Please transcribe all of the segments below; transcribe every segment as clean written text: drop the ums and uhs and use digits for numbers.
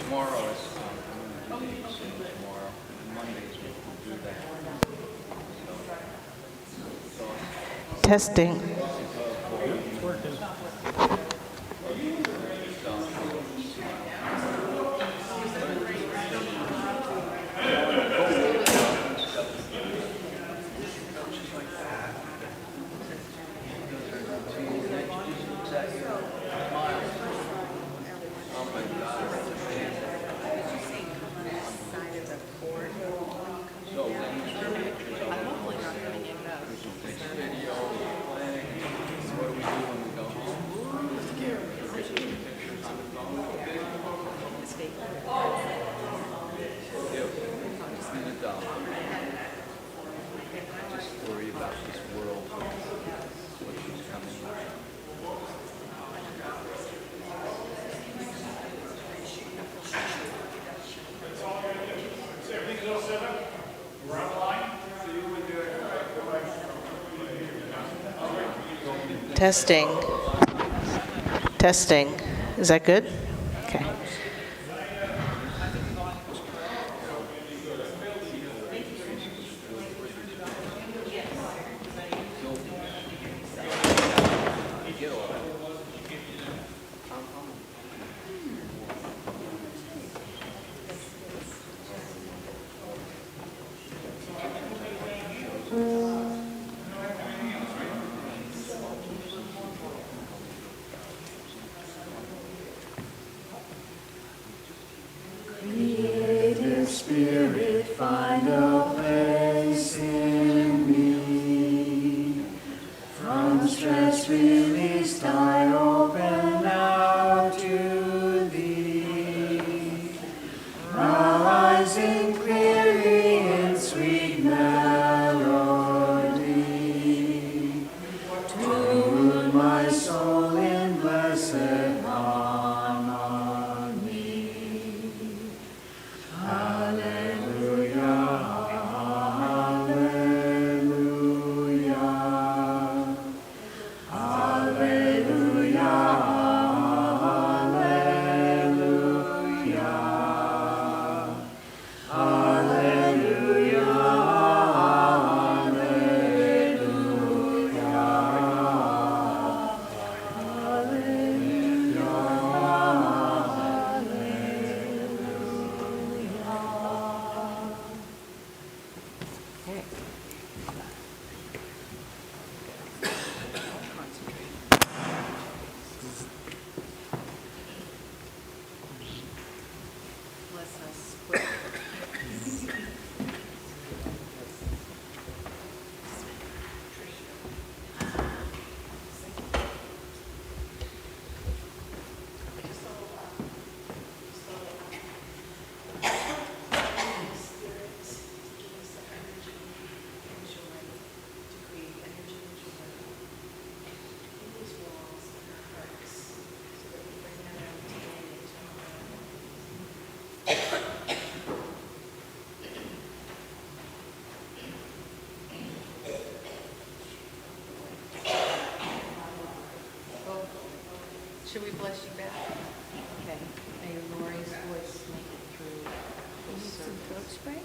Tomorrow is, I'm going to do the same tomorrow. Mondays we'll do that. Testing. It's working. Testing. Testing. Is that good? Okay. Creative Spirit, find a place in me. From stress released, I open out to Thee. Rising clearly in sweet melody. Tune my soul in blessed harmony. Hallelujah, hallelujah, hallelujah, hallelujah, Should we bless you back? Okay. May Lori's voice make it through. You need some throat spray?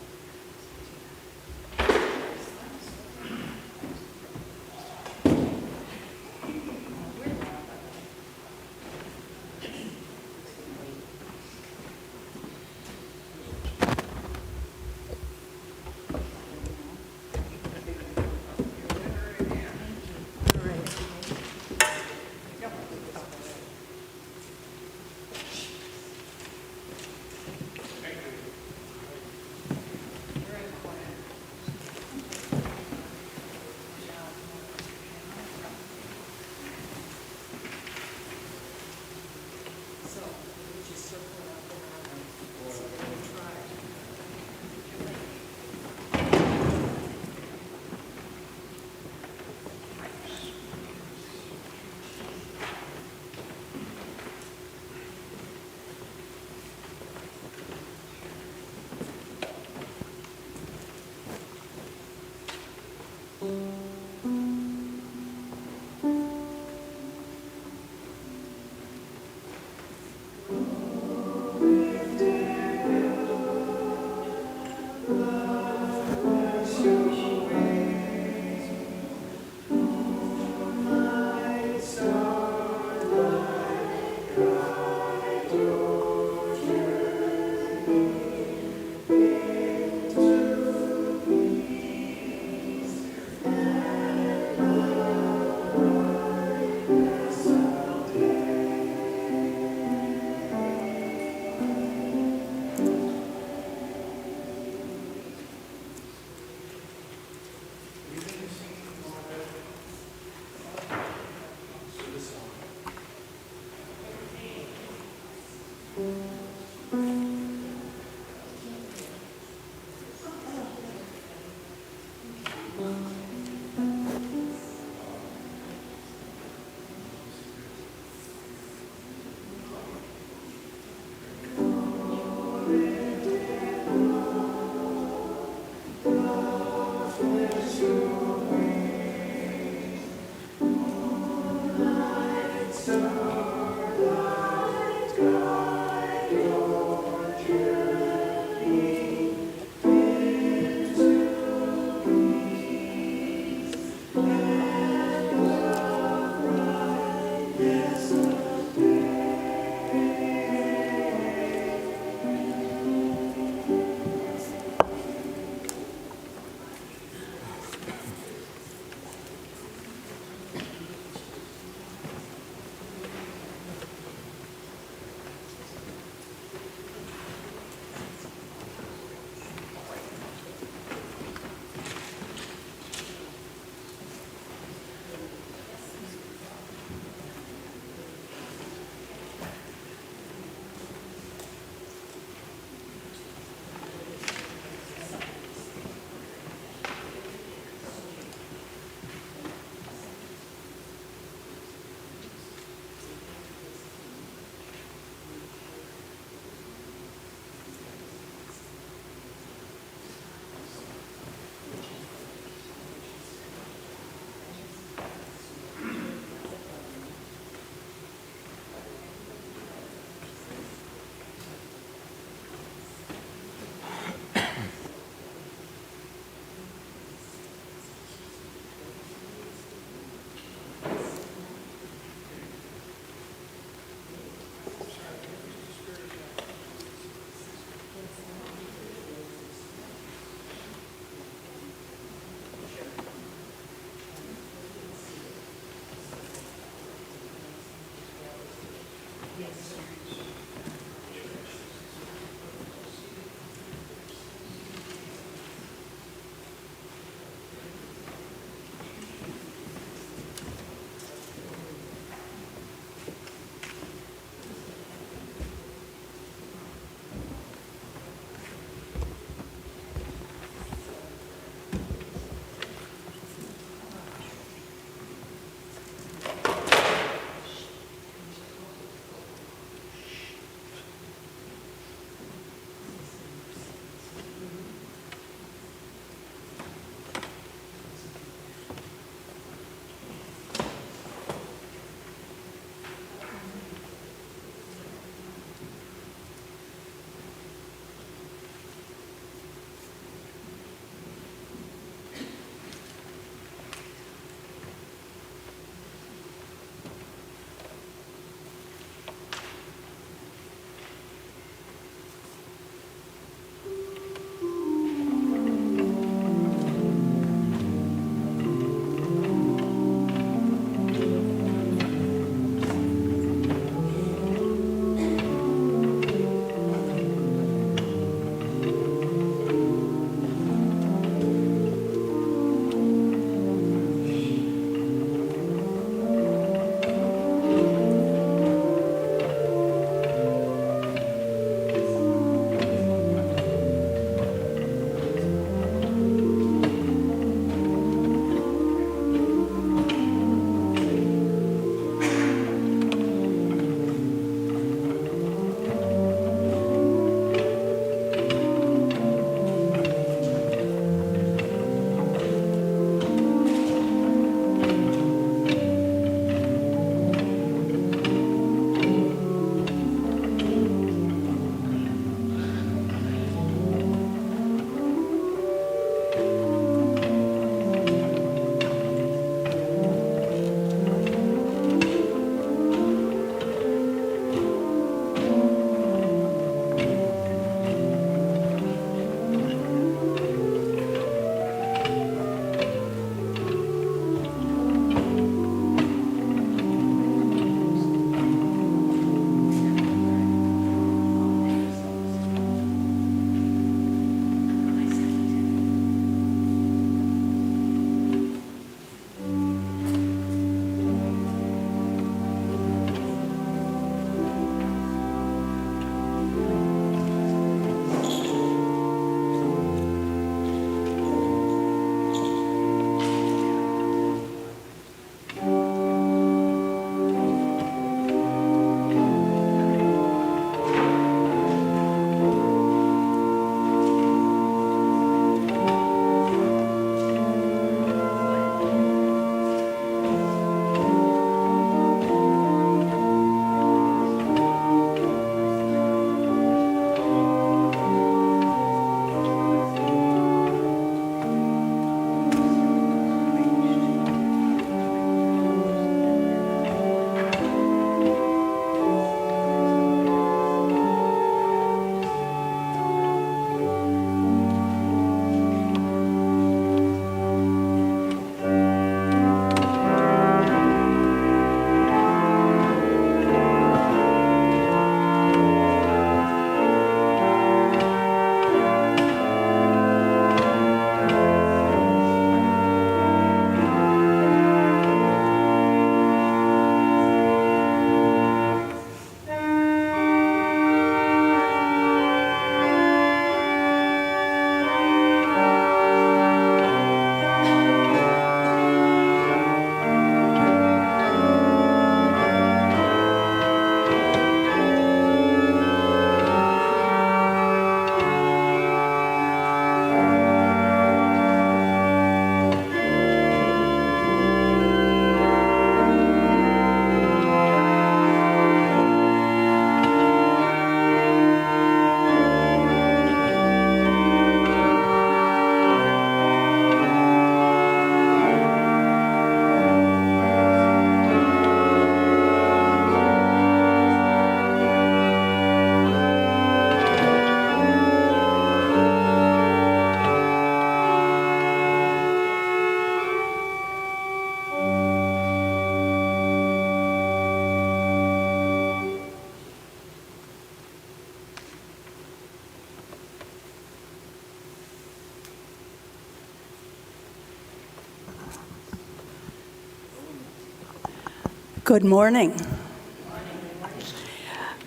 Good morning.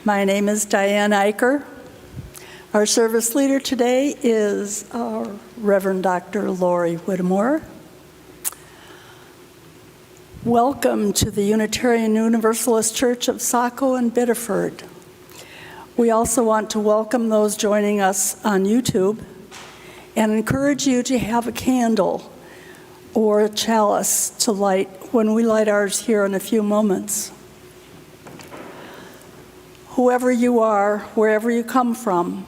My name is Diane Eicher. Our service leader today is our Reverend Dr. Lori Whittemore. Welcome to the Unitarian Universalist Church of Saco and Biddeford. We also want to welcome those joining us on YouTube and encourage you to have a candle or a chalice to light when we light ours here in a few moments. Whoever you are, wherever you come from,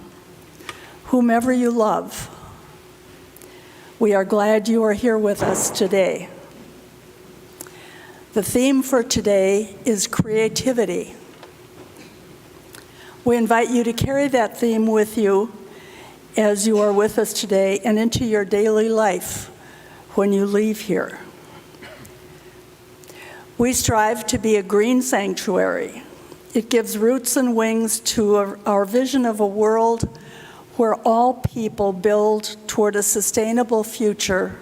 whomever you love, we are glad you are here with us today. The theme for today is creativity. We invite you to carry that theme with you as you are with us today and into your daily life when you leave here. We strive to be a green sanctuary. It gives roots and wings to our vision of a world where all people build toward a sustainable future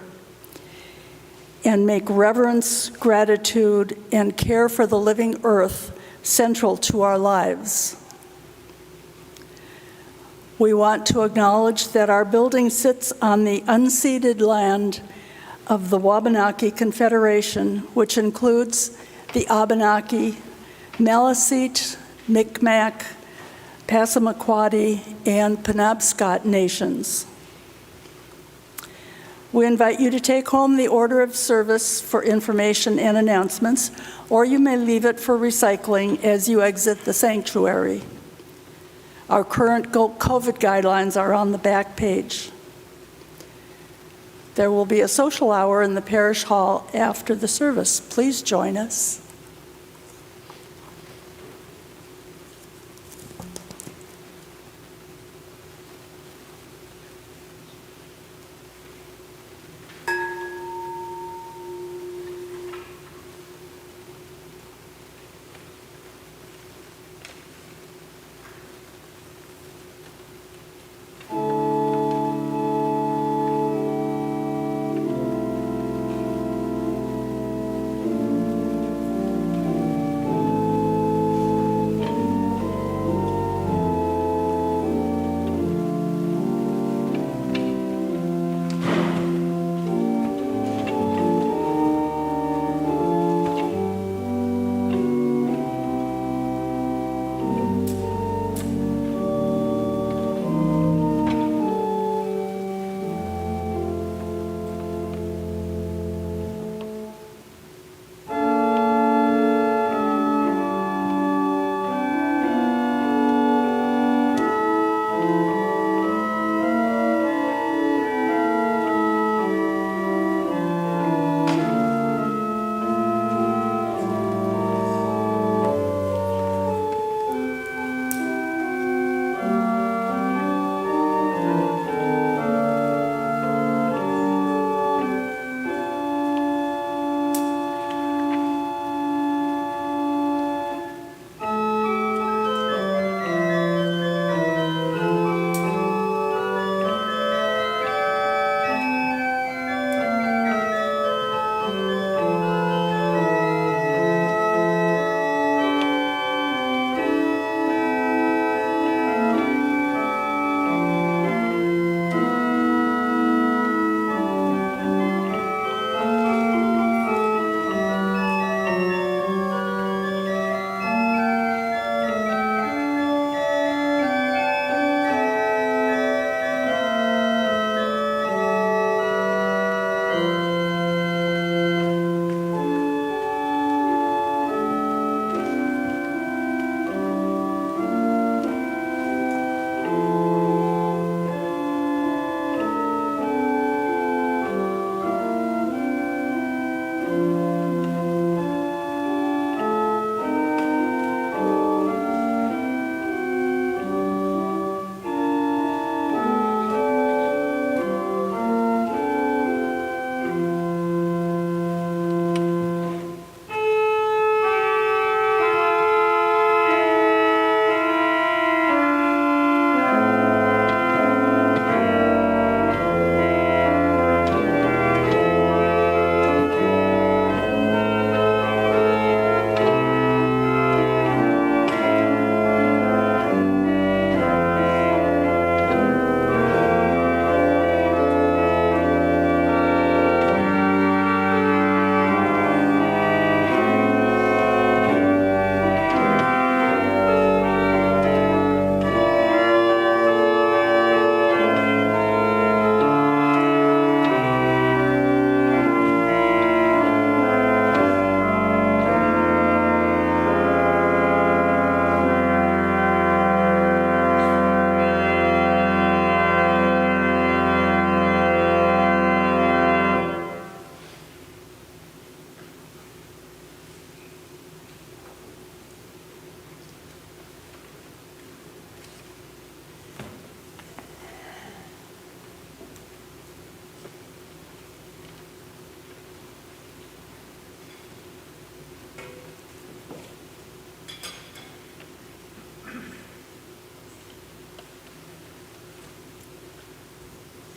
and make reverence, gratitude, and care for the living earth central to our lives. We want to acknowledge that our building sits on the unceded land of the Wabanaki Confederation, which includes the Abenaki, Maliseet, Micmac, Passamaquoddy, and Penobscot nations. We invite you to take home the order of service for information and announcements, or you may leave it for recycling as you exit the sanctuary. Our current COVID guidelines are on the back page. There will be a social hour in the parish hall after the service. Please join us.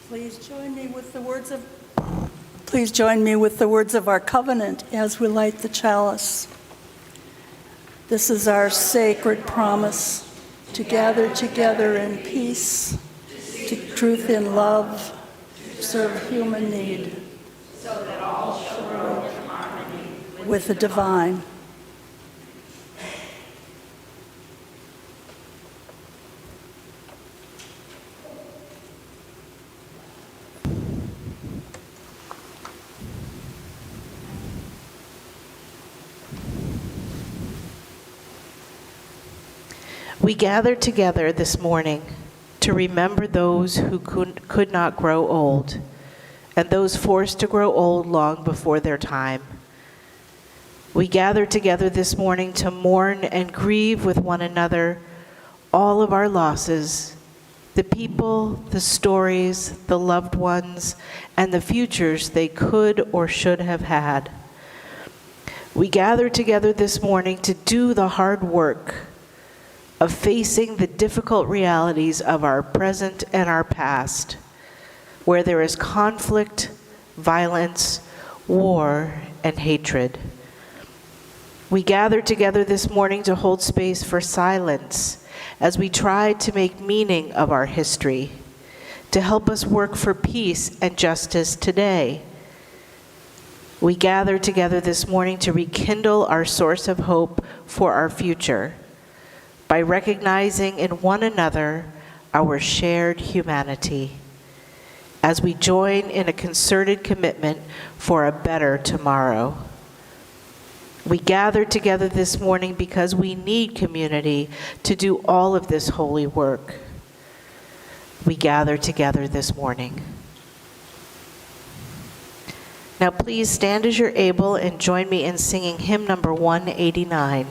Please join me with the words of our covenant as we light the chalice. This is our sacred promise to gather together in peace, to truth in love, serve human need, so that all shall grow in harmony with the divine. We gather together this morning to remember those who could not grow old, and those forced to grow old long before their time. We gather together this morning to mourn and grieve with one another all of our losses, the people, the stories, the loved ones, and the futures they could or should have had. We gather together this morning to do the hard work of facing the difficult realities of our present and our past, where there is conflict, violence, war, and hatred. We gather together this morning to hold space for silence as we try to make meaning of our history, to help us work for peace and justice today. We gather together this morning to rekindle our source of hope for our future, by recognizing in one another our shared humanity, as we join in a concerted commitment for a better tomorrow. We gather together this morning because we need community to do all of this holy work. We gather together this morning. Now please stand as you're able and join me in singing hymn number 189.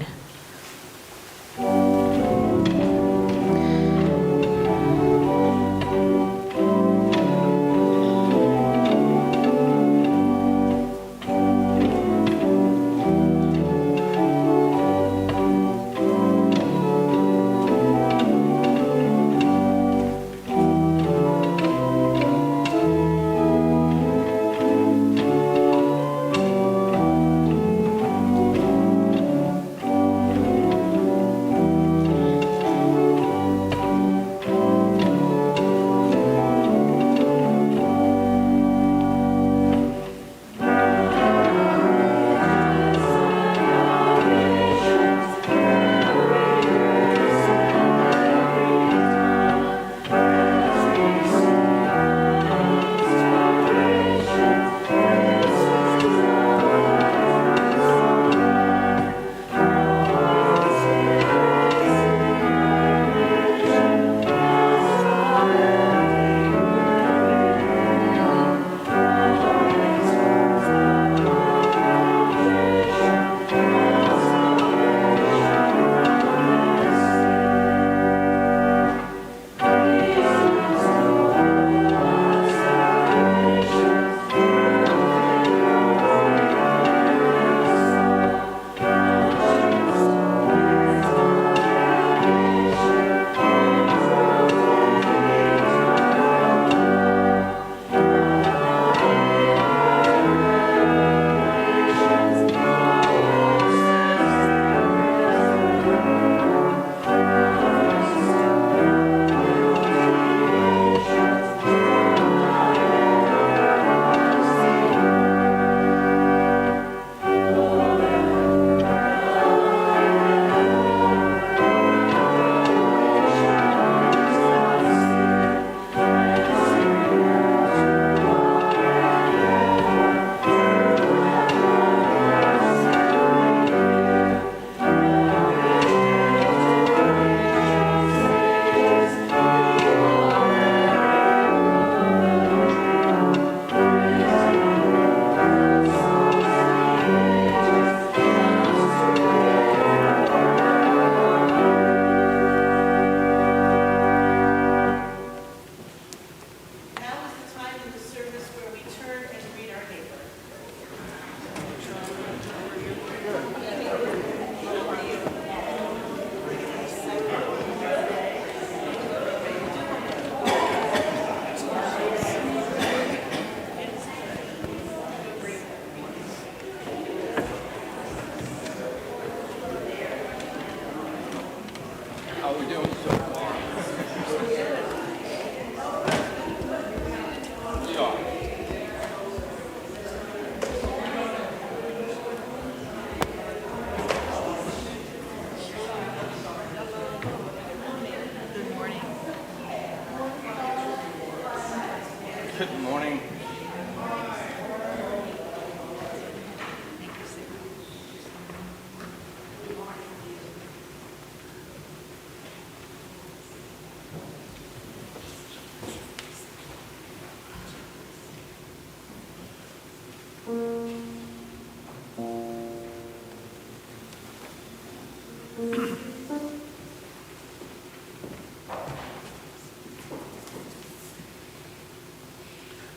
Good morning.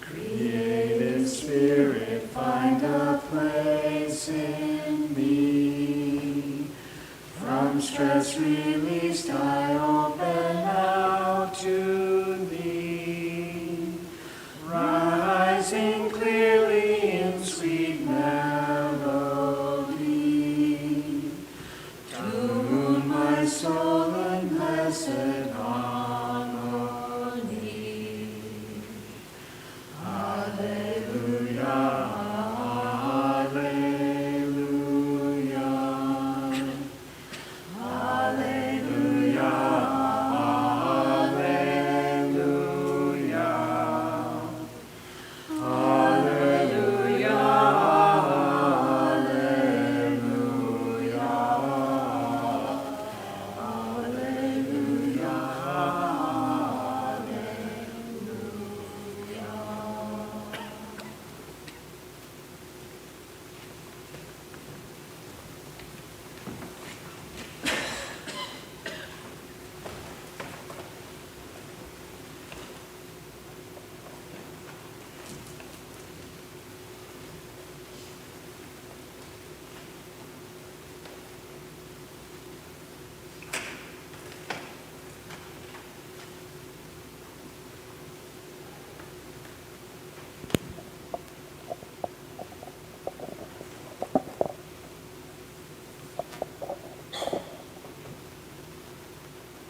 Creative Spirit, find a place in me. From stress released, I open out to thee. Rising clearly in sweet melody. Tune my soul in blessed harmony. Alleluia, alleluia. Alleluia, alleluia. Alleluia,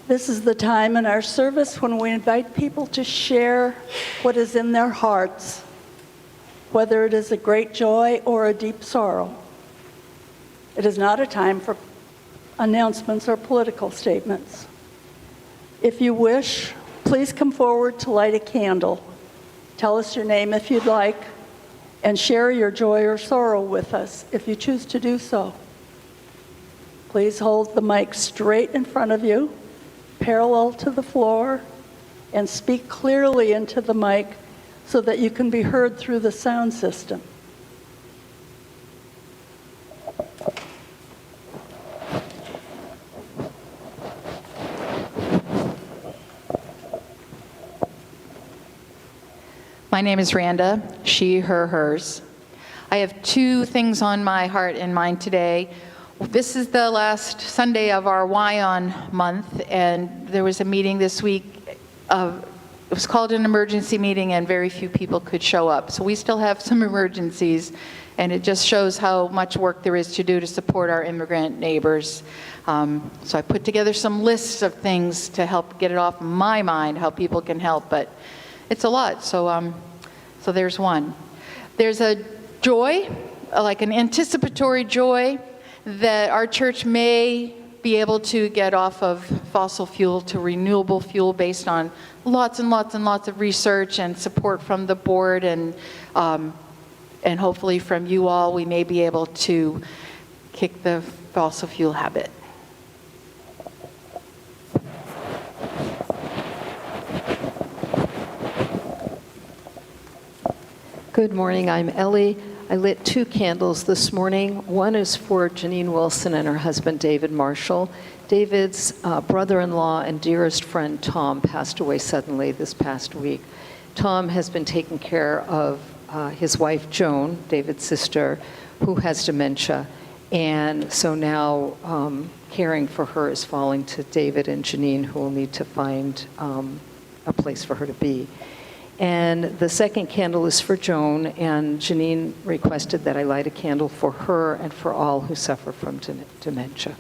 This is the time in our service when we invite people to share what is in their hearts, whether it is a great joy or a deep sorrow. It is not a time for announcements or political statements. If you wish, please come forward to light a candle. Tell us your name if you'd like, and share your joy or sorrow with us if you choose to do so. Please hold the mic straight in front of you, parallel to the floor, and speak clearly into the mic so that you can be heard through the sound system. My name is Randa, she, her, hers. I have two things on my heart and mind today. This is the last Sunday of our Y-On month, and there was a meeting this week. It was called an emergency meeting, and very few people could show up. So we still have some emergencies, and it just shows how much work there is to do to support our immigrant neighbors. So I put together some lists of things to help get it off my mind, how people can help, but it's a lot. So there's one. There's a joy, like an anticipatory joy, that our church may be able to get off of fossil fuel to renewable fuel based on lots and lots and lots of research and support from the board, and hopefully from you all, we may be able to kick the fossil fuel habit. Good morning, I'm Ellie. I lit 2 candles this morning. One is for Janine Wilson and her husband, David Marshall. David's brother-in-law and dearest friend, Tom, passed away suddenly this past week. Tom has been taking care of his wife, Joan, David's sister, who has dementia. And so now caring for her is falling to David and Janine, who will need to find a place for her to be. And the second candle is for Joan, and Janine requested that I light a candle for her and for all who suffer from dementia.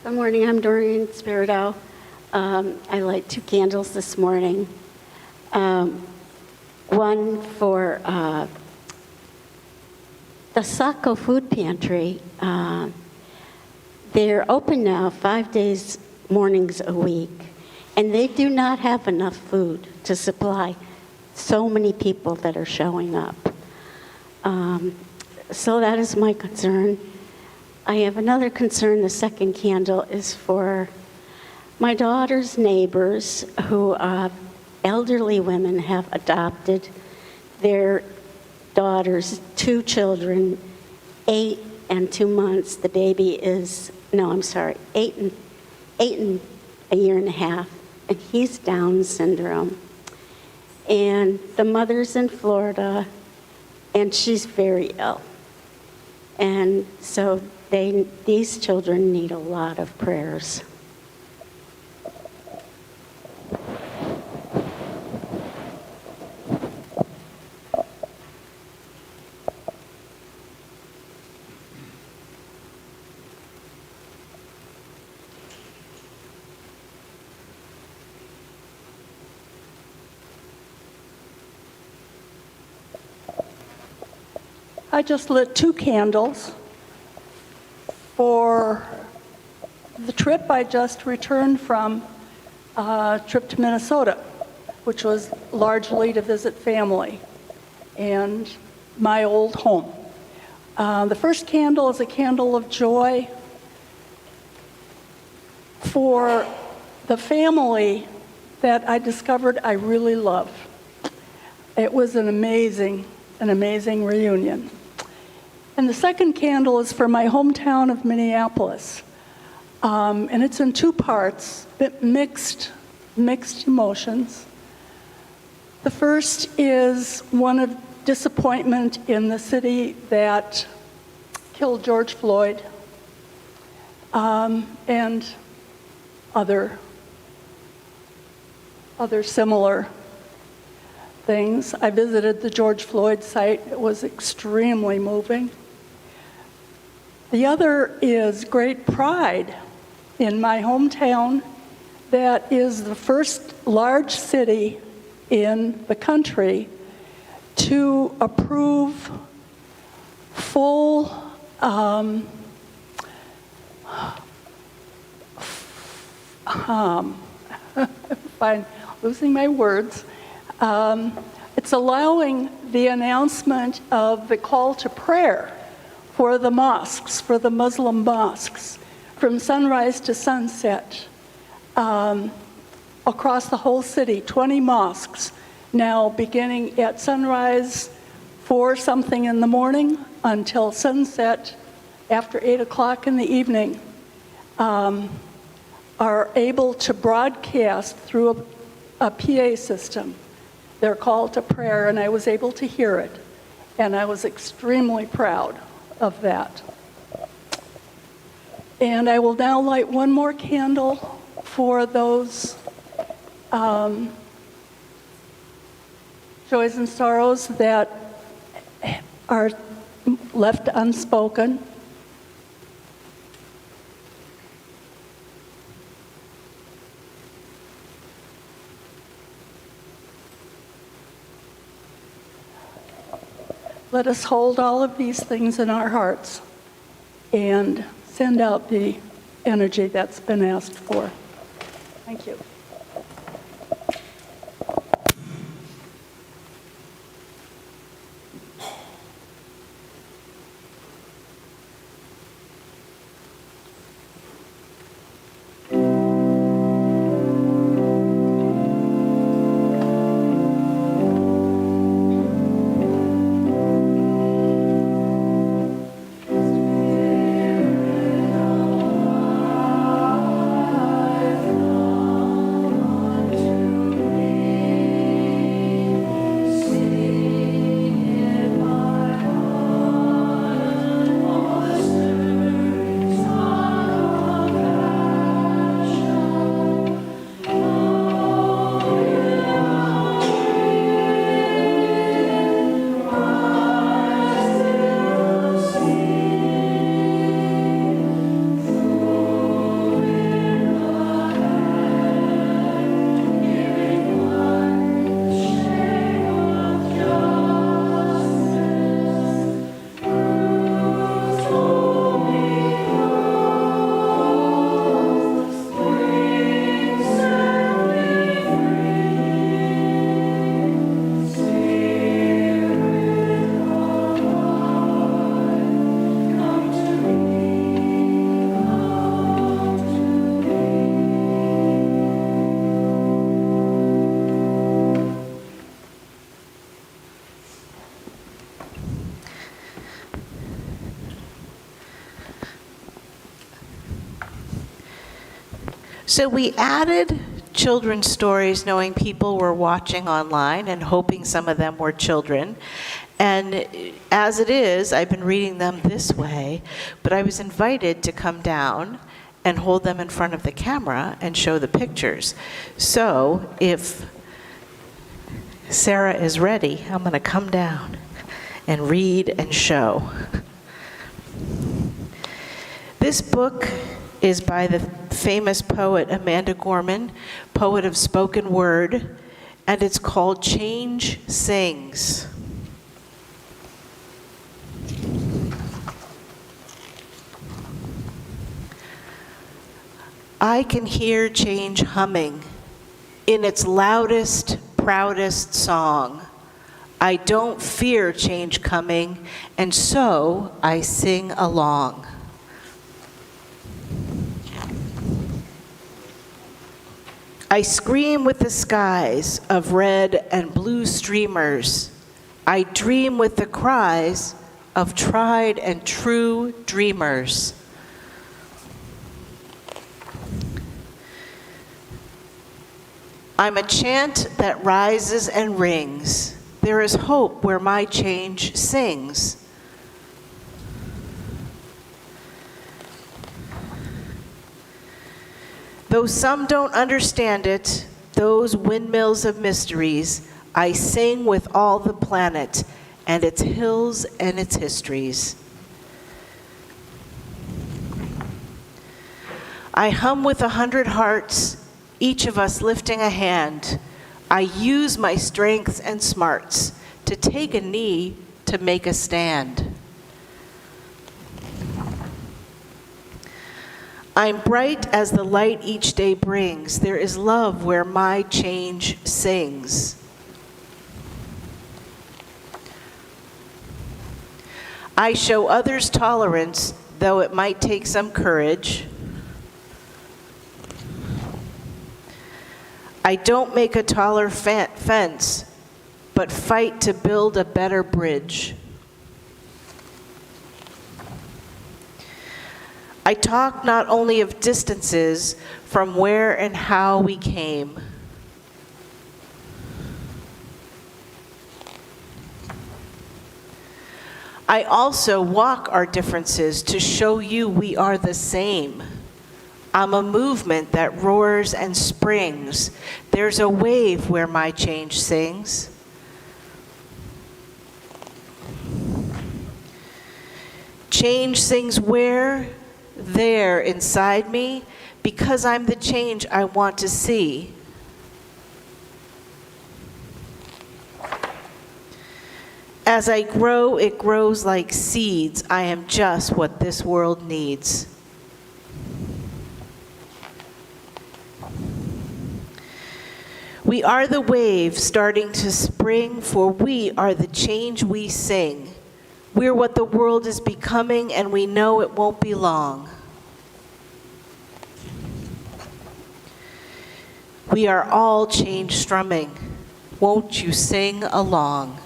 Good morning, I'm Doreen Spirito. I light 2 candles this morning. One for the Saco Food Pantry. They're open now 5 days, mornings a week, and they do not have enough food to supply so many people that are showing up. So that is my concern. I have another concern. The second candle is for my daughter's neighbors who elderly women have adopted their daughter's 2 children, 8 and 2 months. The baby is, 8 and a year and a half, and he's Down syndrome. And the mother's in Florida, and she's very ill. And so these children need a lot of prayers. I just lit 2 candles for the trip I just returned from, a trip to Minnesota, which was largely to visit family and my old home. The first candle is a candle of joy for the family that I discovered I really love. It was an amazing reunion. And the second candle is for my hometown of Minneapolis. And it's in 2 parts, mixed emotions. The first is one of disappointment in the city that killed George Floyd, and other similar things. I visited the George Floyd site. It was extremely moving. The other is great pride in my hometown. That is the first large city in the country to approve full I'm losing my words. It's allowing the announcement of the call to prayer for the mosques, for the Muslim mosques, from sunrise to sunset, across the whole city, 20 mosques, now beginning at sunrise, 4-something in the morning, until sunset, after 8 o'clock in the evening, are able to broadcast through a PA system their call to prayer, and I was able to hear it, and I was extremely proud of that. And I will now light one more candle for those joys and sorrows that are left unspoken. Let us hold all of these things in our hearts and send out the energy that's been asked for. Thank you. So we added children's stories knowing people were watching online and hoping some of them were children. And as it is, I've been reading them this way, but I was invited to come down and hold them in front of the camera and show the pictures. So if Sarah is ready, I'm going to come down and read and show. This book is by the famous poet Amanda Gorman, poet of spoken word, and it's called Change Sings. I can hear change humming in its loudest, proudest song. I don't fear change coming, and so I sing along. I scream with the skies of red and blue streamers. I dream with the cries of tried and true dreamers. I'm a chant that rises and rings. There is hope where my change sings. Though some don't understand it, those windmills of mysteries, I sing with all the planet and its hills and its histories. I hum with 100 hearts, each of us lifting a hand. I use my strengths and smarts to take a knee to make a stand. I'm bright as the light each day brings. There is love where my change sings. I show others tolerance, though it might take some courage. I don't make a taller fence, but fight to build a better bridge. I talk not only of distances from where and how we came. I also walk our differences to show you we are the same. I'm a movement that roars and springs. There's a wave where my change sings. Change sings where? There inside me, because I'm the change I want to see. As I grow, it grows like seeds. I am just what this world needs. We are the wave starting to spring, for we are the change we sing. We're what the world is becoming, and we know it won't be long. We are all change strumming. Won't you sing along?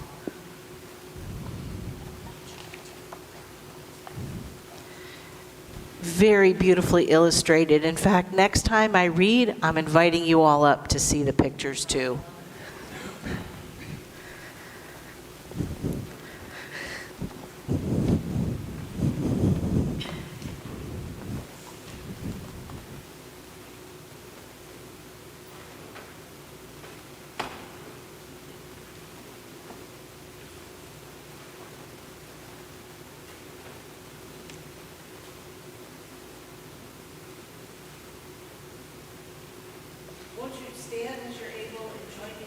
Very beautifully illustrated. In fact, next time I read, I'm inviting you all up to see the pictures too. Won't you stand as you're able and join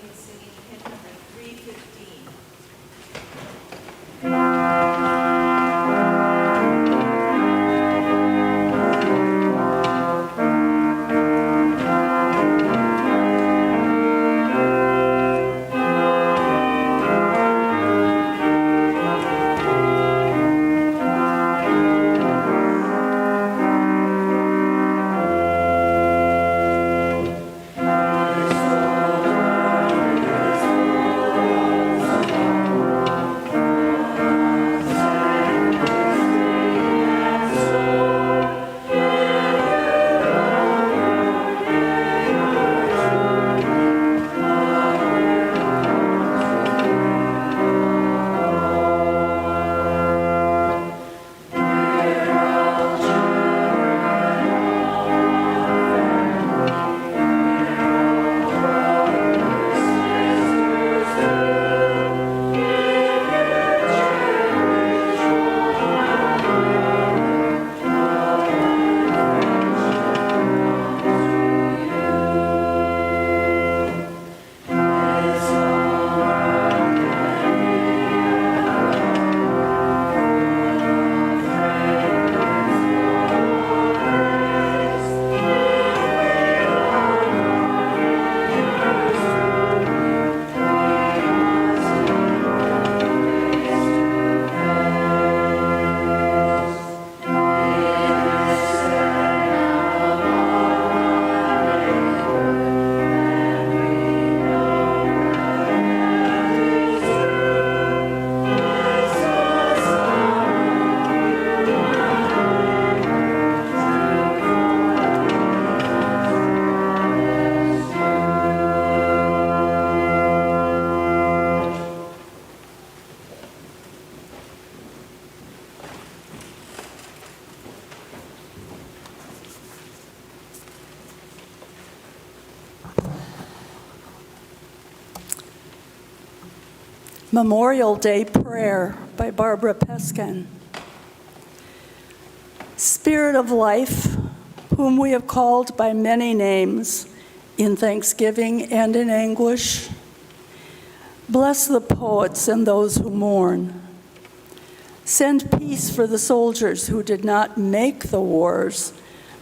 Memorial Day Prayer by Barbara Peskin. Spirit of life, whom we have called by many names, in thanksgiving and in anguish, bless the poets and those who mourn. Send peace for the soldiers who did not make the wars,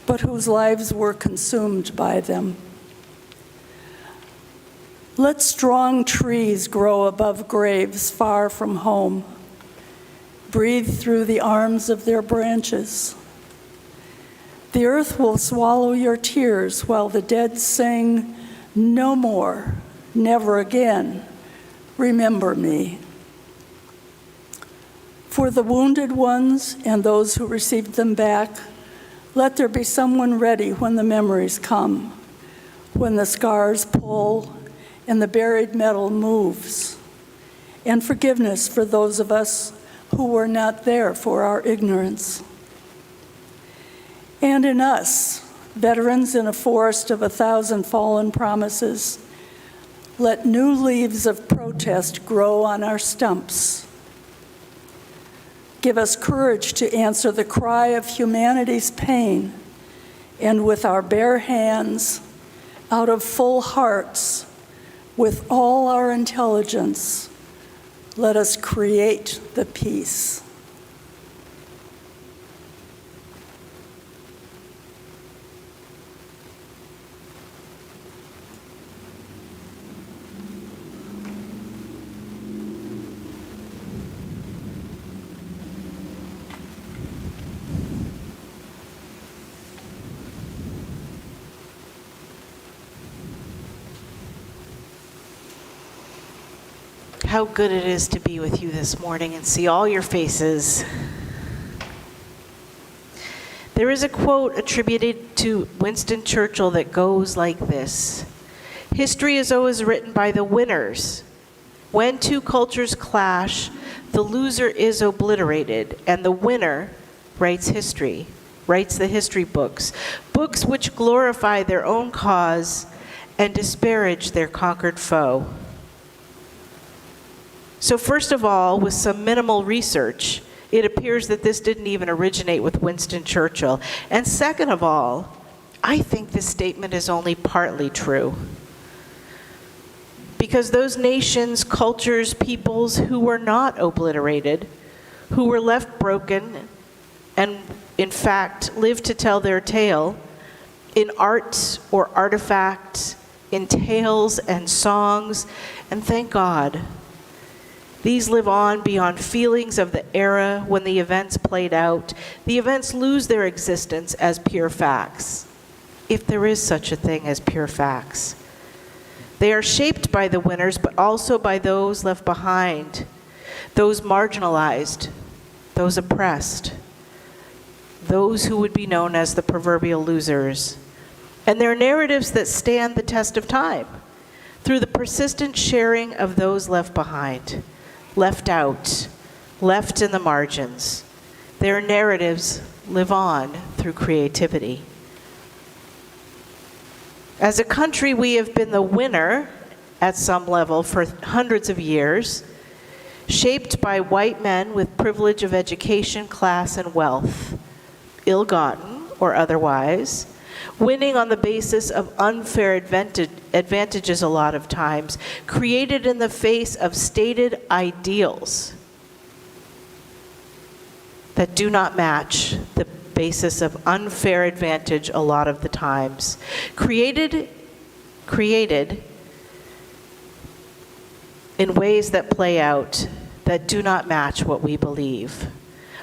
but whose lives were consumed by them. Let strong trees grow above graves far from home. Breathe through the arms of their branches. The earth will swallow your tears while the dead sing, "No more, never again, remember me." For the wounded ones and those who received them back, let there be someone ready when the memories come, when the scars pull and the buried metal moves, and forgiveness for those of us who were not there for our ignorance. And in us, veterans in a forest of 1,000 fallen promises, let new leaves of protest grow on our stumps. Give us courage to answer the cry of humanity's pain, and with our bare hands, out of full hearts, with all our intelligence, let us create the peace. How good it is to be with you this morning and see all your faces. There is a quote attributed to Winston Churchill that goes like this: "History is always written by the winners. When two cultures clash, the loser is obliterated, and the winner writes history, writes the history books, books which glorify their own cause and disparage their conquered foe." So first of all, with some minimal research, it appears that this didn't even originate with Winston Churchill. And second of all, I think this statement is only partly true. Because those nations, cultures, peoples who were not obliterated, who were left broken, and in fact lived to tell their tale in art or artifacts, in tales and songs, and thank God, these live on beyond feelings of the era when the events played out. The events lose their existence as pure facts, if there is such a thing as pure facts. They are shaped by the winners, but also by those left behind, those marginalized, those oppressed, those who would be known as the proverbial losers. And they're narratives that stand the test of time through the persistent sharing of those left behind, left out, left in the margins. Their narratives live on through creativity. As a country, we have been the winner at some level for hundreds of years, shaped by white men with privilege of education, class, and wealth, ill-gotten or otherwise, winning on the basis of unfair advantages a lot of times, created in the face of stated ideals that do not match the basis of unfair advantage a lot of the times. Created in ways that play out that do not match what we believe,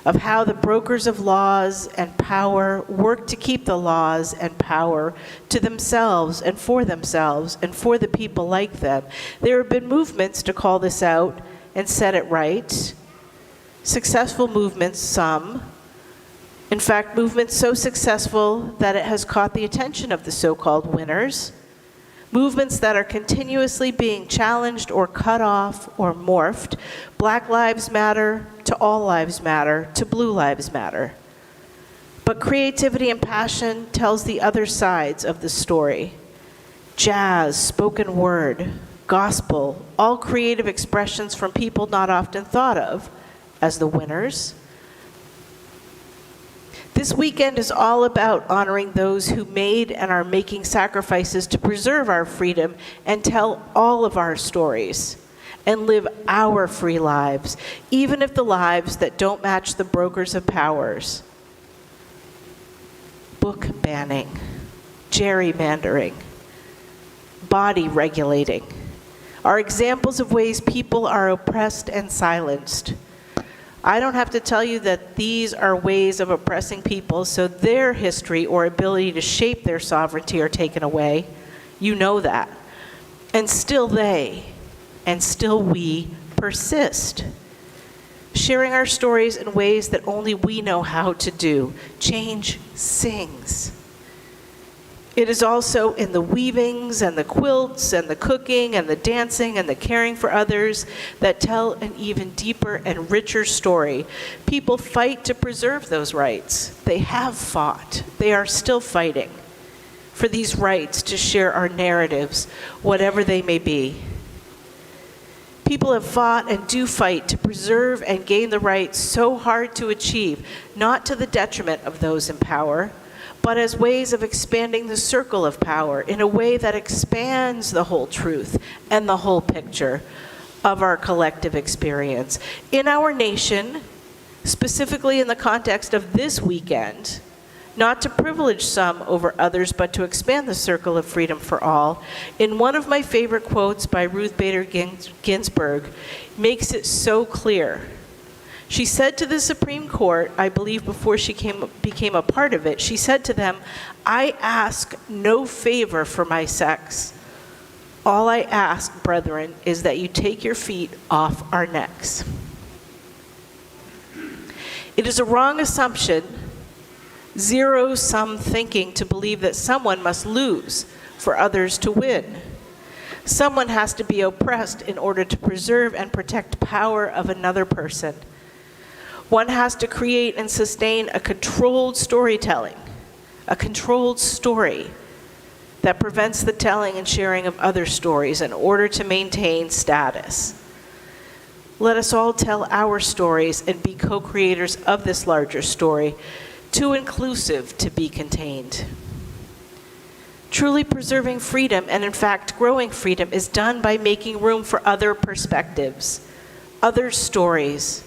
of how the brokers of laws and power work to keep the laws and power to themselves and for the people like them. There have been movements to call this out and set it right. Successful movements, some. In fact, movements so successful that it has caught the attention of the so-called winners. Movements that are continuously being challenged or cut off or morphed. Black Lives Matter to All Lives Matter to Blue Lives Matter. But creativity and passion tells the other sides of the story. Jazz, spoken word, gospel, all creative expressions from people not often thought of as the winners. This weekend is all about honoring those who made and are making sacrifices to preserve our freedom and tell all of our stories and live our free lives, even if the lives that don't match the brokers of powers. Book banning, gerrymandering, body regulating are examples of ways people are oppressed and silenced. I don't have to tell you that these are ways of oppressing people so their history or ability to shape their sovereignty are taken away. You know that. And still they, and still we, persist, sharing our stories in ways that only we know how to do. Change sings. It is also in the weavings and the quilts and the cooking and the dancing and the caring for others that tell an even deeper and richer story. People fight to preserve those rights. They have fought. They are still fighting for these rights to share our narratives, whatever they may be. People have fought and do fight to preserve and gain the rights so hard to achieve, not to the detriment of those in power, but as ways of expanding the circle of power in a way that expands the whole truth and the whole picture of our collective experience. In our nation, specifically in the context of this weekend, not to privilege some over others, but to expand the circle of freedom for all, in one of my favorite quotes by Ruth Bader Ginsburg, makes it so clear. She said to the Supreme Court, I believe before she became a part of it, she said to them, I ask no favor for my sex. All I ask, brethren, is that you take your feet off our necks. It is a wrong assumption, zero-sum thinking to believe that someone must lose for others to win. Someone has to be oppressed in order to preserve and protect power of another person. One has to create and sustain a controlled storytelling, a controlled story that prevents the telling and sharing of other stories in order to maintain status. Let us all tell our stories and be co-creators of this larger story, too inclusive to be contained. Truly preserving freedom, and in fact growing freedom, is done by making room for other perspectives, other stories,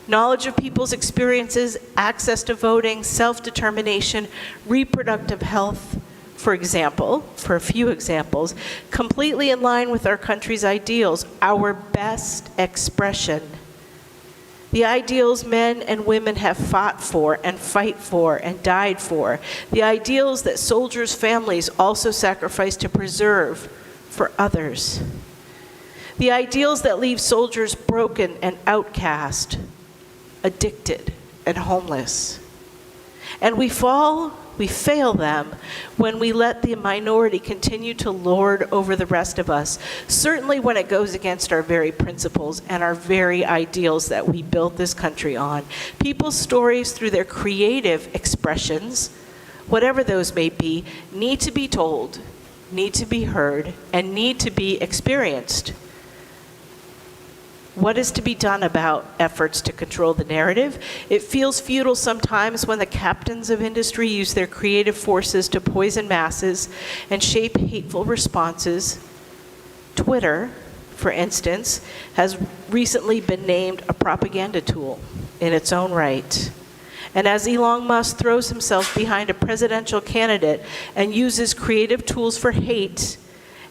knowledge of people's experiences, access to voting, self-determination, reproductive health, for example, for a few examples, completely in line with our country's ideals, our best expression. The ideals men and women have fought for and fight for and died for. The ideals that soldiers' families also sacrifice to preserve for others. The ideals that leave soldiers broken and outcast, addicted and homeless. And we fail them when we let the minority continue to lord over the rest of us, certainly when it goes against our very principles and our very ideals that we built this country on. People's stories, through their creative expressions, whatever those may be, need to be told, need to be heard, and need to be experienced. What is to be done about efforts to control the narrative? It feels futile sometimes when the captains of industry use their creative forces to poison masses and shape hateful responses. Twitter, for instance, has recently been named a propaganda tool in its own right. And as Elon Musk throws himself behind a presidential candidate and uses creative tools for hate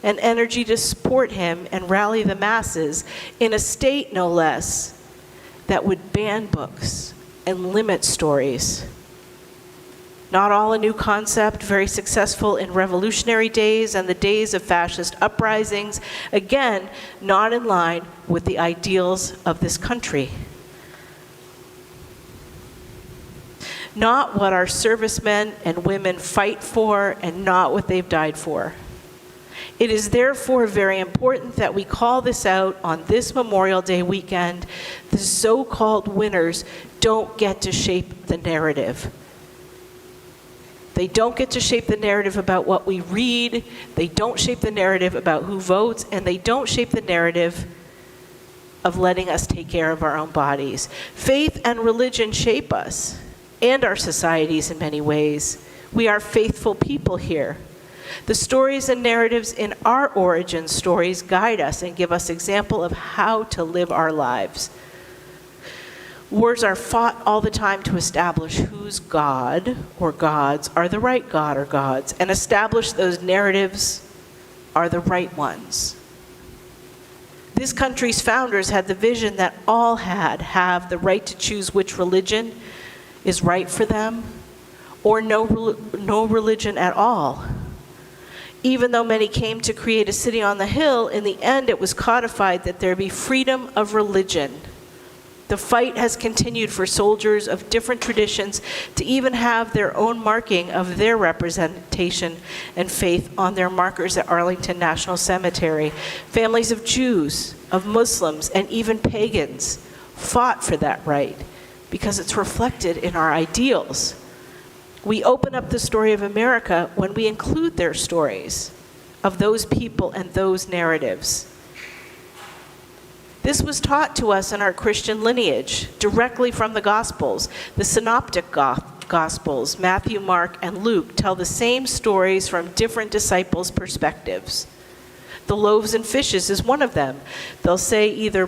and energy to support him and rally the masses in a state, no less, that would ban books and limit stories. Not all a new concept, very successful in revolutionary days and the days of fascist uprisings, again, not in line with the ideals of this country. Not what our servicemen and women fight for, and not what they've died for. It is therefore very important that we call this out on this Memorial Day weekend. The so-called winners don't get to shape the narrative. They don't get to shape the narrative about what we read. They don't shape the narrative about who votes, and they don't shape the narrative of letting us take care of our own bodies. Faith and religion shape us and our societies in many ways. We are faithful people here. The stories and narratives in our origin stories guide us and give us example of how to live our lives. Wars are fought all the time to establish whose God or gods are the right God or gods, and establish those narratives are the right ones. This country's founders had the vision that all have the right to choose which religion is right for them, or no religion at all. Even though many came to create a city on the hill, in the end it was codified that there be freedom of religion. The fight has continued for soldiers of different traditions to even have their own marking of their representation and faith on their markers at Arlington National Cemetery. Families of Jews, of Muslims, and even pagans fought for that right because it's reflected in our ideals. We open up the story of America when we include their stories of those people and those narratives. This was taught to us in our Christian lineage, directly from the Gospels. The Synoptic Gospels, Matthew, Mark, and Luke, tell the same stories from different disciples' perspectives. The loaves and fishes is one of them. They'll say either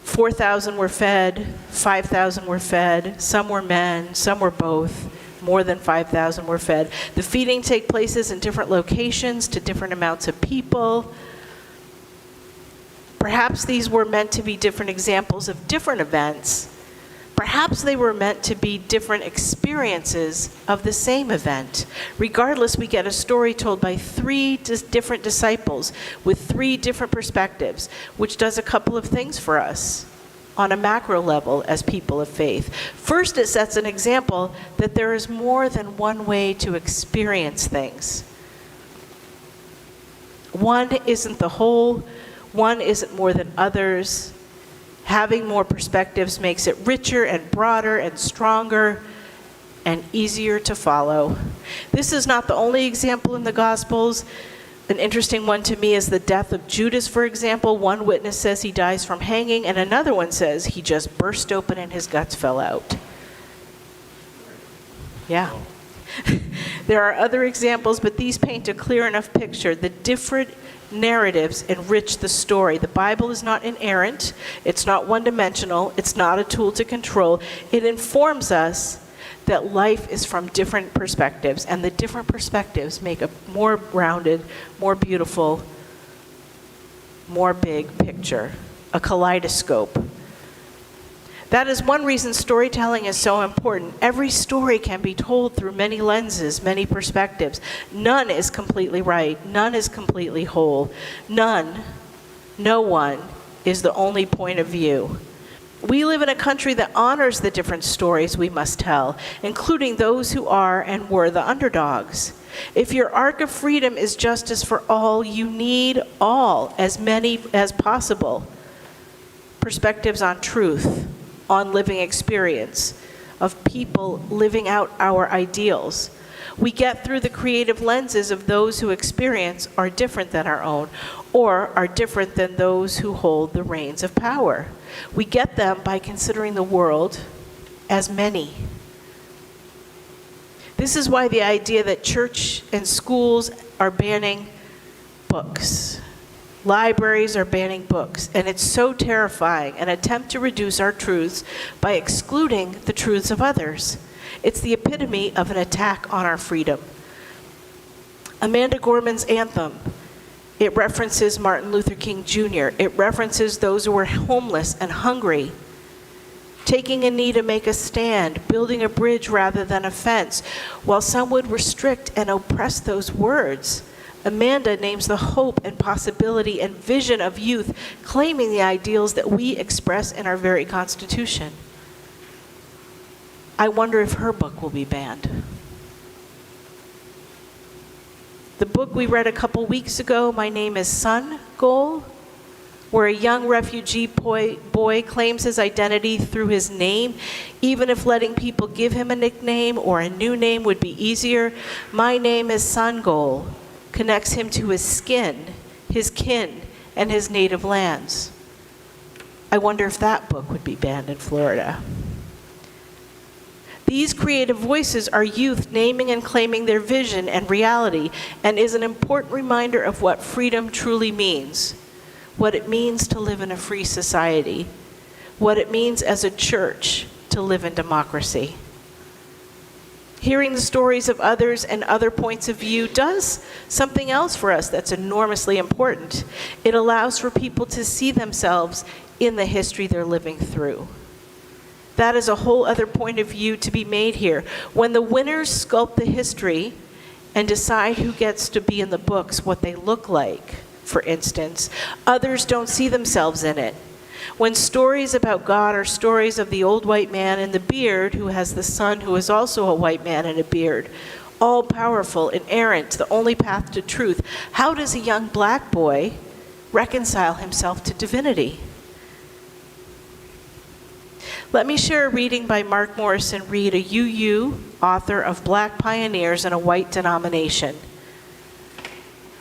4,000 were fed, 5,000 were fed, some were men, some were both. More than 5,000 were fed. The feeding take places in different locations to different amounts of people. Perhaps these were meant to be different examples of different events. Perhaps they were meant to be different experiences of the same event. Regardless, we get a story told by three different disciples with three different perspectives, which does a couple of things for us on a macro level as people of faith. First, it sets an example that there is more than one way to experience things. One isn't the whole. One isn't more than others. Having more perspectives makes it richer and broader and stronger and easier to follow. This is not the only example in the Gospels. An interesting one to me is the death of Judas, for example. One witness says he dies from hanging, and another one says he just burst open and his guts fell out. Yeah. There are other examples, but these paint a clear enough picture. The different narratives enrich the story. The Bible is not inerrant. It's not one-dimensional. It's not a tool to control. It informs us that life is from different perspectives, and the different perspectives make a more rounded, more beautiful, more big picture, a kaleidoscope. That is one reason storytelling is so important. Every story can be told through many lenses, many perspectives. None is completely right. None is completely whole. No one is the only point of view. We live in a country that honors the different stories we must tell, including those who are and were the underdogs. If your arc of freedom is justice for all, you need all, as many as possible, perspectives on truth, on living experience, of people living out our ideals. We get through the creative lenses of those who experience are different than our own, or are different than those who hold the reins of power. We get them by considering the world as many. This is why the idea that church and schools are banning books, libraries are banning books, and it's so terrifying, an attempt to reduce our truths by excluding the truths of others. It's the epitome of an attack on our freedom. Amanda Gorman's anthem, it references Martin Luther King Jr. It references those who were homeless and hungry, taking a knee to make a stand, building a bridge rather than a fence. While some would restrict and oppress those words, Amanda names the hope and possibility and vision of youth, claiming the ideals that we express in our very Constitution. I wonder if her book will be banned. The book we read a couple weeks ago, My Name is Sun Goal, where a young refugee boy claims his identity through his name, even if letting people give him a nickname or a new name would be easier. My name is Sangol connects him to his skin, his kin, and his native lands. I wonder if that book would be banned in Florida. These creative voices are youth naming and claiming their vision and reality, and is an important reminder of what freedom truly means, what it means to live in a free society, what it means as a church to live in democracy. Hearing the stories of others and other points of view does something else for us that's enormously important. It allows for people to see themselves in the history they're living through. That is a whole other point of view to be made here. When the winners sculpt the history and decide who gets to be in the books, what they look like, for instance, others don't see themselves in it. When stories about God are stories of the old white man in the beard who has the son who is also a white man in a beard, all-powerful, inerrant, the only path to truth, how does a young black boy reconcile himself to divinity? Let me share a reading by Mark Morrison Reed, a UU author of Black Pioneers in a White Denomination.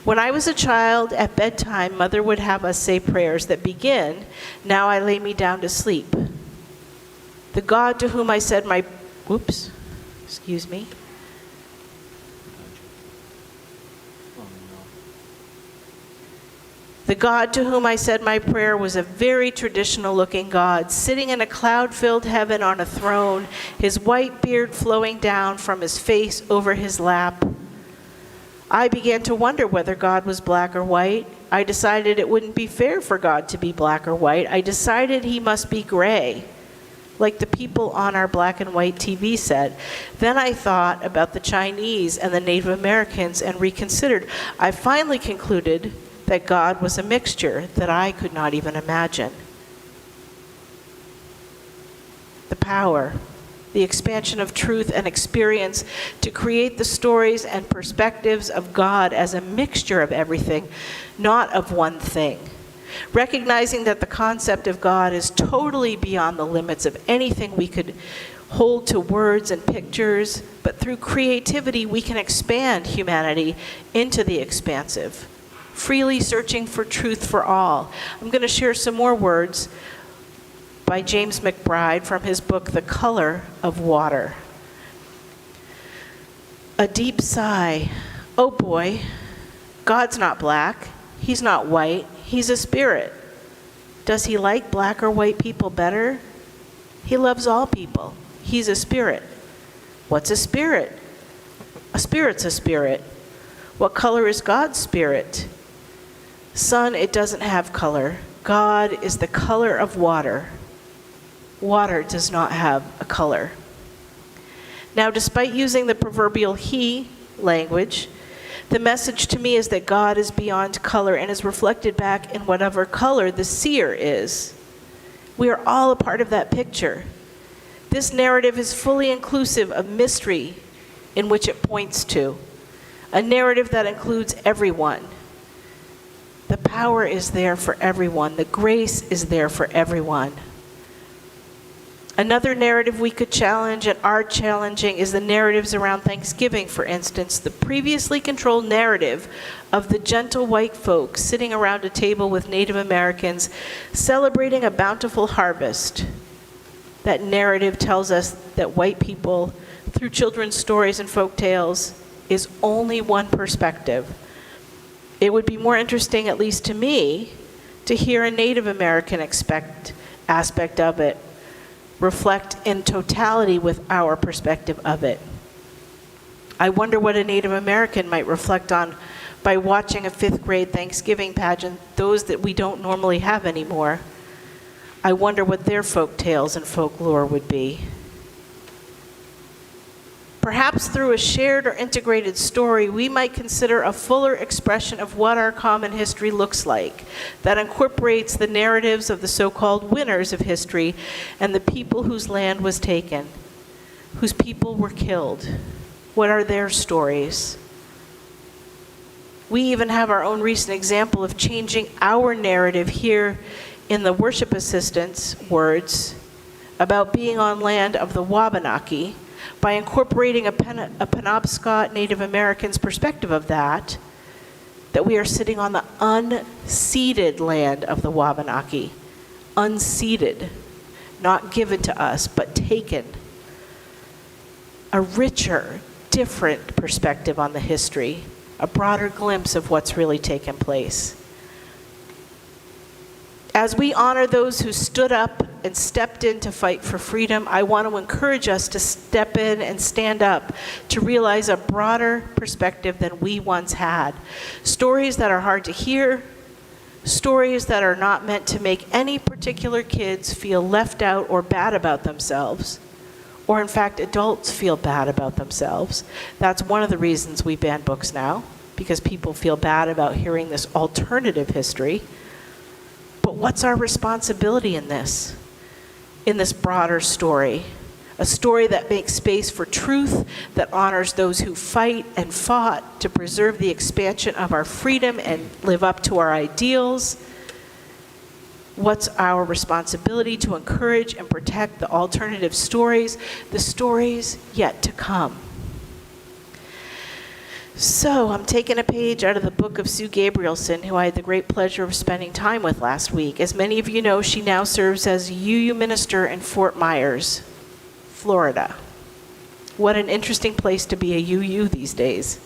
When I was a child, at bedtime, Mother would have us say prayers that begin, "Now I lay me down to sleep. The God to whom I said my," excuse me. The God to whom I said my prayer was a very traditional-looking God, sitting in a cloud-filled heaven on a throne, his white beard flowing down from his face over his lap. I began to wonder whether God was black or white. I decided it wouldn't be fair for God to be black or white. I decided he must be gray, like the people on our black and white TV set. Then I thought about the Chinese and the Native Americans and reconsidered. I finally concluded that God was a mixture that I could not even imagine. The power, the expansion of truth and experience to create the stories and perspectives of God as a mixture of everything, not of one thing. Recognizing that the concept of God is totally beyond the limits of anything we could hold to words and pictures, but through creativity we can expand humanity into the expansive, freely searching for truth for all. I'm going to share some more words by James McBride from his book, The Color of Water. A deep sigh. Oh boy, God's not black. He's not white. He's a spirit. Does he like black or white people better? He loves all people. He's a spirit. What's a spirit? A spirit's a spirit. What color is God's spirit? Son, it doesn't have color. God is the color of water. Water does not have a color. Now, despite using the proverbial he language, the message to me is that God is beyond color and is reflected back in whatever color the seer is. We are all a part of that picture. This narrative is fully inclusive of mystery in which it points to, a narrative that includes everyone. The power is there for everyone. The grace is there for everyone. Another narrative we could challenge and are challenging is the narratives around Thanksgiving, for instance. The previously controlled narrative of the gentle white folks sitting around a table with Native Americans celebrating a bountiful harvest. That narrative tells us that white people, through children's stories and folk tales, is only one perspective. It would be more interesting, at least to me, to hear a Native American aspect of it reflect in totality with our perspective of it. I wonder what a Native American might reflect on by watching a 5th grade Thanksgiving pageant, those that we don't normally have anymore. I wonder what their folk tales and folklore would be. Perhaps through a shared or integrated story, we might consider a fuller expression of what our common history looks like, that incorporates the narratives of the so-called winners of history and the people whose land was taken, whose people were killed. What are their stories? We even have our own recent example of changing our narrative here in the worship assistant's words about being on land of the Wabanaki by incorporating a Penobscot Native American's perspective of that we are sitting on the unceded land of the Wabanaki. Unceded, not given to us, but taken. A richer, different perspective on the history, a broader glimpse of what's really taken place. As we honor those who stood up and stepped in to fight for freedom, I want to encourage us to step in and stand up to realize a broader perspective than we once had. Stories that are hard to hear, stories that are not meant to make any particular kids feel left out or bad about themselves, or in fact, adults feel bad about themselves. That's one of the reasons we ban books now, because people feel bad about hearing this alternative history. But what's our responsibility in this broader story? A story that makes space for truth, that honors those who fight and fought to preserve the expansion of our freedom and live up to our ideals. What's our responsibility to encourage and protect the alternative stories, the stories yet to come? So I'm taking a page out of the book of Sue Gabrielson, who I had the great pleasure of spending time with last week. As many of you know, she now serves as UU minister in Fort Myers, Florida. What an interesting place to be a UU these days.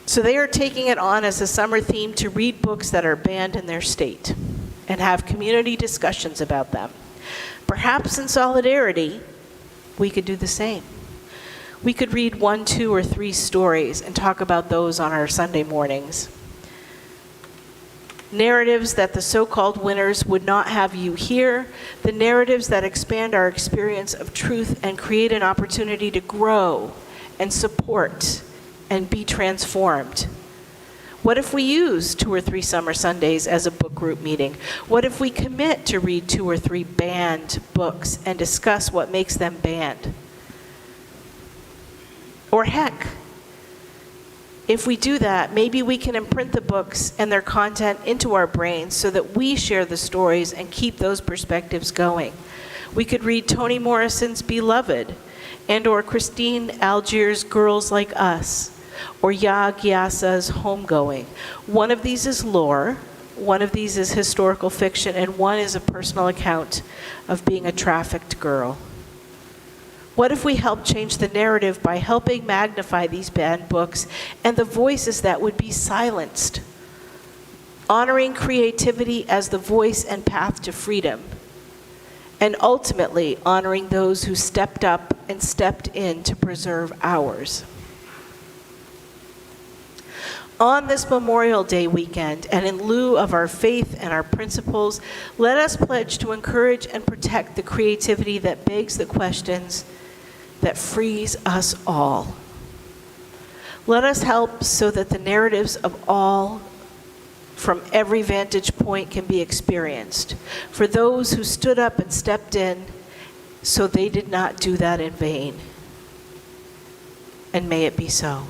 So they are taking it on as a summer theme to read books that are banned in their state and have community discussions about them. Perhaps in solidarity, we could do the same. We could read 1, 2, or 3 stories and talk about those on our Sunday mornings. Narratives that the so-called winners would not have you hear, the narratives that expand our experience of truth and create an opportunity to grow and support and be transformed. What if we use 2 or 3 summer Sundays as a book group meeting? What if we commit to read 2 or 3 banned books and discuss what makes them banned? Or heck, if we do that, maybe we can imprint the books and their content into our brains so that we share the stories and keep those perspectives going. We could read Toni Morrison's Beloved, and or Christine Algier's Girls Like Us, or Ya Gyasa's Homegoing. One of these is lore, one of these is historical fiction, and one is a personal account of being a trafficked girl. What if we help change the narrative by helping magnify these banned books and the voices that would be silenced? Honoring creativity as the voice and path to freedom, and ultimately honoring those who stepped up and stepped in to preserve ours. On this Memorial Day weekend, and in lieu of our faith and our principles, let us pledge to encourage and protect the creativity that begs the questions that frees us all. Let us help so that the narratives of all from every vantage point can be experienced. For those who stood up and stepped in, so they did not do that in vain. And may it be so.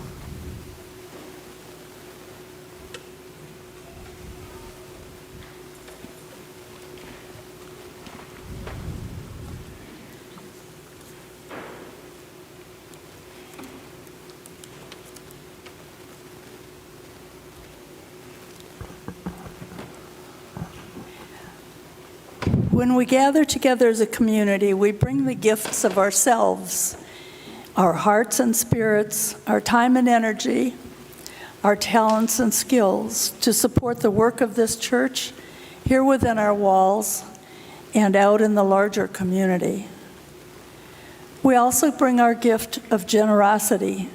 When we gather together as a community, we bring the gifts of ourselves, our hearts and spirits, our time and energy, our talents and skills to support the work of this church here within our walls and out in the larger community. We also bring our gift of generosity,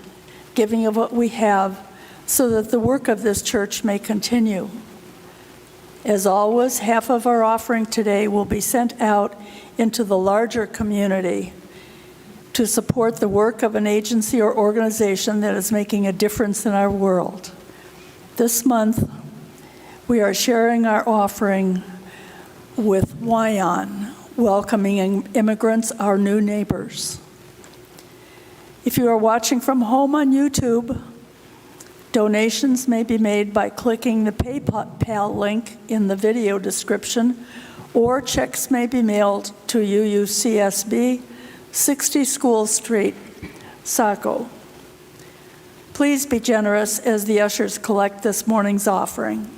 giving of what we have so that the work of this church may continue. As always, half of our offering today will be sent out into the larger community to support the work of an agency or organization that is making a difference in our world. This month, we are sharing our offering with Wyon, welcoming immigrants, our new neighbors. If you are watching from home on YouTube, Donations may be made by clicking the PayPal link in the video description, or checks may be mailed to UUCSB, 60 School Street, Saco. Please be generous as the ushers collect this morning's offering.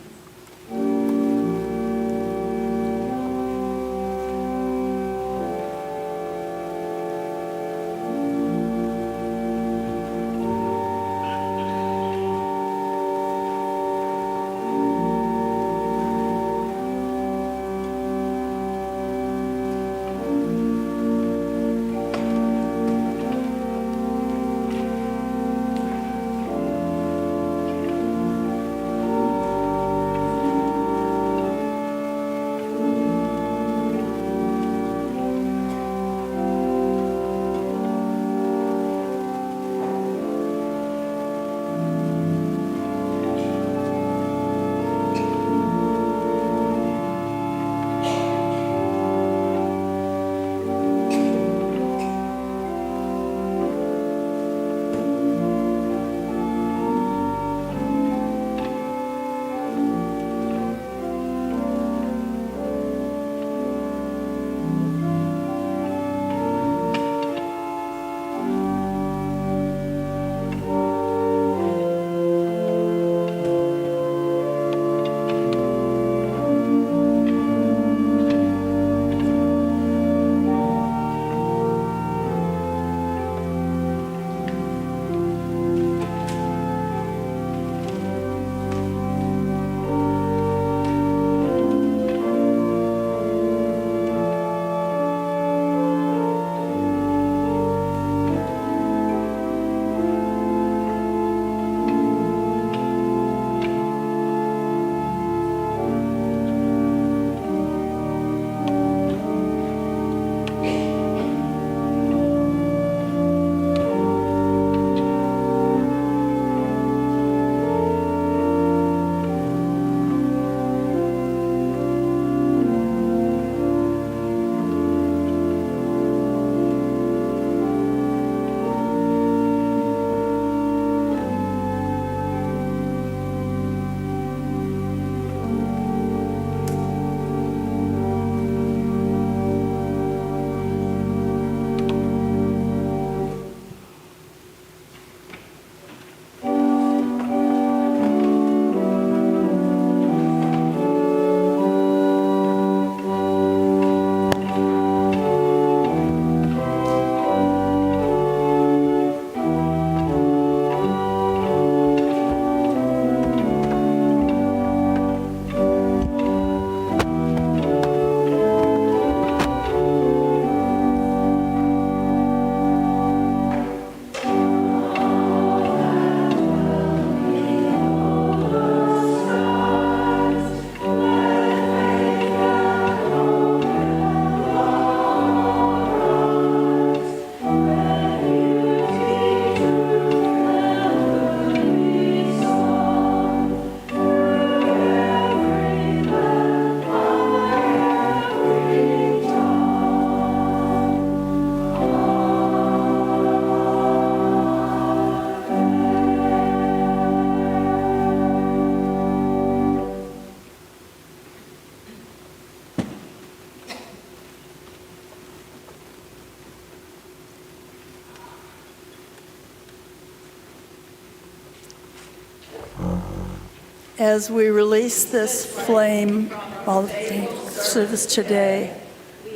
As we release this flame of the service today,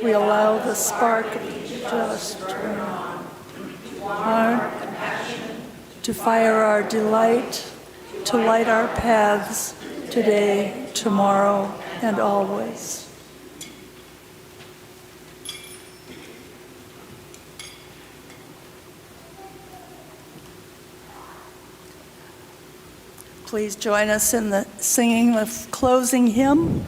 we allow the spark of just to fire our delight, to light our paths today, tomorrow, and always. Please join us in the singing of closing hymn.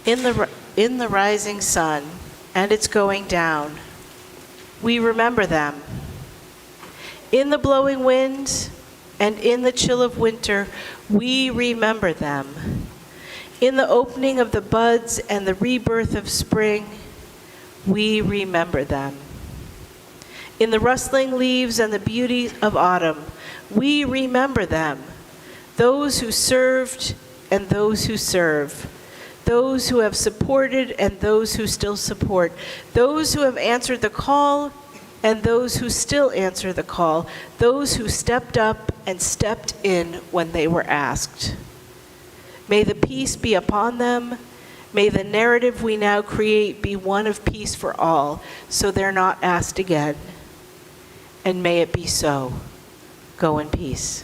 In the rising sun and its going down, we remember them. In the blowing wind and in the chill of winter, we remember them. In the opening of the buds and the rebirth of spring, we remember them. In the rustling leaves and the beauty of autumn, we remember them. Those who served and those who serve. Those who have supported and those who still support. Those who have answered the call and those who still answer the call. Those who stepped up and stepped in when they were asked. May the peace be upon them. May the narrative we now create be one of peace for all, so they're not asked again. And may it be so. Go in peace.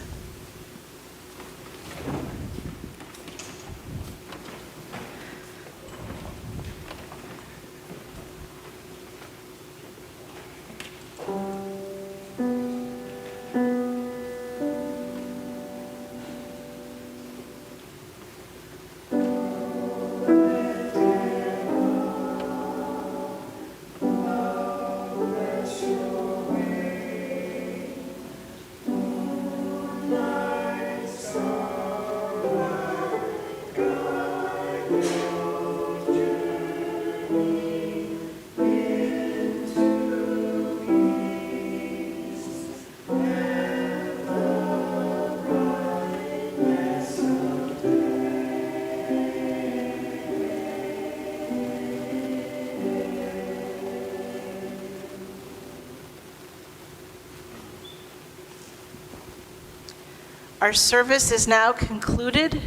Our service is now concluded.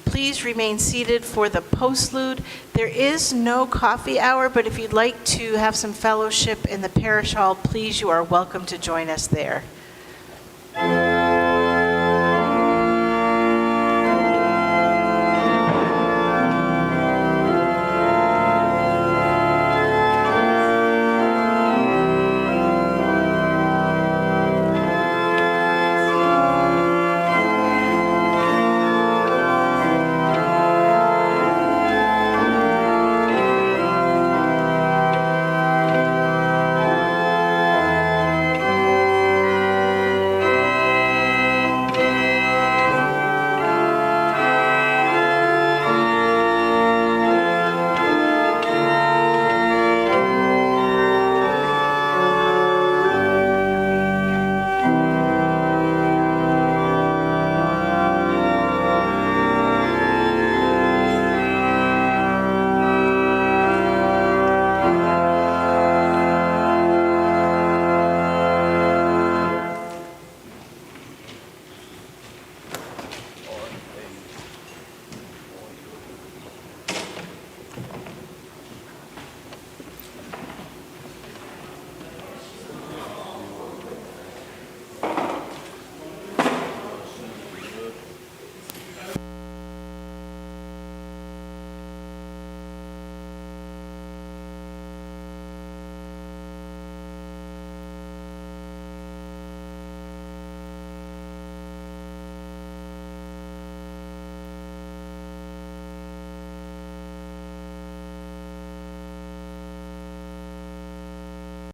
Please remain seated for the postlude. There is no coffee hour, but if you'd like to have some fellowship in the parish hall, please, you are welcome to join us there.